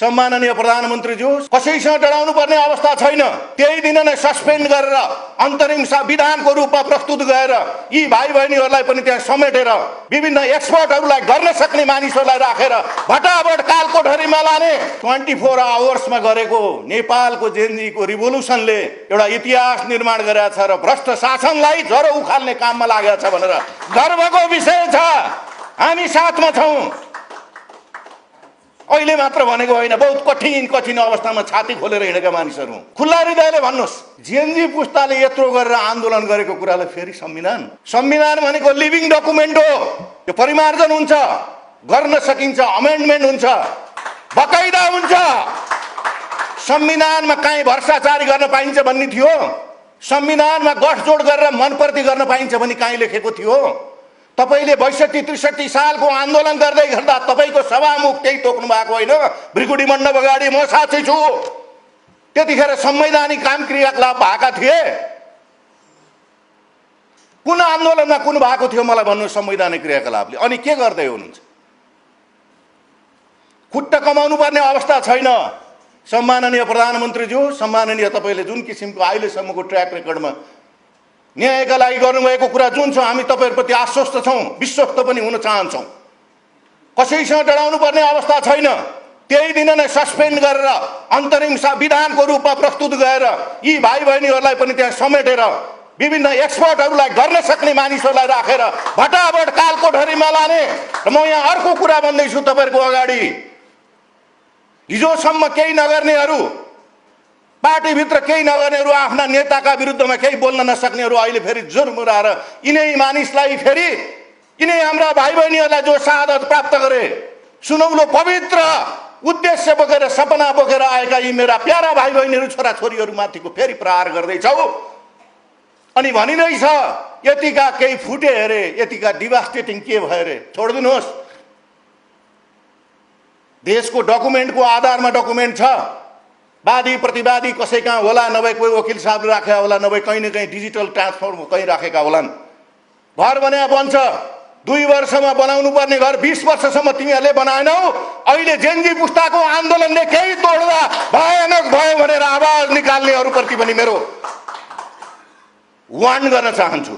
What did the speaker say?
सम्माननीय प्रधानमन्त्रीज्यू, कसैसँग डराउनु पर्ने अवस्था छैन। त्यही दिन नै सस्पेन्ड गरेर अन्तरिम विधानको रूपमा प्रस्तुत गरेर यी भाइ बहिनीहरूलाई पनि त्यहाँ समेटेर विभिन्न एक्सपर्टहरूलाई गर्न सक्ने मानिसहरूलाई राखेर भटाभट कालकोठरीमा लाने 24 आवर्समा गरेको नेपालको जेनजीको रिभोल्युसनले एउटा इतिहास निर्माण गरेको छ र भ्रष्ट शासनलाई ज्वरो उखाल्ने काममा लागेको छ भनेर गर्वको विषय छ। हामी साथमा छौँ। अहिले मात्र भनेको होइन, बहुत कठिन अवस्थामा छाती खोलेर हिँडेका मानिसहरू। खुल्ला हृदयले भन्नुहोस्, जेएनजी पुस्ताले यत्रो गरेर आन्दोलन गरेको कुरालाई फेरि संविधान भनेको लिभिङ डकुमेन्ट हो। यो परिमार्जन हुन्छ, गर्न सकिन्छ, अमेन्डमेन्ट हुन्छ, बकाइदा हुन्छ। संविधानमा काहीँ भ्रष्टाचारी गर्न पाइन्छ भन्ने थियो? संविधानमा गठजोड गरेर मनप्रति गर्न पाइन्छ भन्ने काहीँ लेखेको थियो? तपाईले 62-63 सालको आन्दोलन गर्दै गर्दा तपाईको सभामुख त्यही तोक्नु भएको होइन? भ्रिकुटी मण्डप अगाडि म साथी छु। त्यतिखेर संवैधानिक काम क्रियाकलाप भएका थिए? कुन आन्दोलनमा कुन भएको थियो मलाई भन्नु संवैधानिक क्रियाकलापले? अनि के गर्दै हुनुहुन्छ? खुट्टा कमाउनु पर्ने अवस्था छैन। सम्माननीय प्रधानमन्त्रीज्यू, सम्माननीय तपाईले जुन किसिमको अहिलेसम्मको ट्र्याक रेकर्डमा न्यायका लागि गर्नुभएको कुरा जुन छ, हामी तपाईहरुप्रति आश्वस्त छौं, विश्वस्त पनि हुन चाहन्छौं। कसैसँग डराउनु पर्ने अवस्था छैन। त्यही दिन नै सस्पेन्ड गरेर अन्तरिम विधानको रूपमा प्रस्तुत गरेर यी भाइ बहिनीहरूलाई पनि त्यहाँ समेटेर विभिन्न एक्सपर्टहरूलाई गर्न सक्ने मानिसहरूलाई राखेर भटाभट कालकोठरीमा लाने। र म यहाँ अर्को कुरा भन्दैछु तपाईहरुको अगाडि, हिजोसम्म केही नगर्नेहरू, पार्टीभित्र केही नगर्नेहरू, आफ्ना नेताका विरुद्धमा केही बोल्न नसक्नेहरू अहिले फेरि जुर्मुराएर यिनै मानिसलाई फेरि यिनै हाम्रा भाइ बहिनीहरूलाई जो शहादत प्राप्त गरे, सुनौलो पवित्र उद्देश्य बोकेर सपना बोकेर आएका यी मेरा प्यारा भाइ बहिनीहरू, छोरा छोरीहरू माथिको फेरि प्रहार गर्दैछौ। अनि भनिँदैछ यतिका केही फुटे अरे, यतिका डिभास्टेटिङ के भयो अरे? छोडिदिनुहोस्। देशको डकुमेन्टको आधारमा डकुमेन्ट छ। वादी प्रतिवादी कसै कहाँ होला, नभए कोही वकिल साहबले राखेका होला, नभए कहीँ न कहीँ डिजिटल ट्रान्सफर कहीँ राखेका होलान्। घर बने बन्छ। 2 वर्षमा बनाउनु पर्ने घर 20 वर्षसम्म तिमीहरूले बनाएनौ। अहिले जेएनजी पुस्ताको आन्दोलनले केही तोड्दा भयानक भयो भनेर आवाज निकाल्नेहरूप्रति पनि मेरो वार्न गर्न चाहन्छु।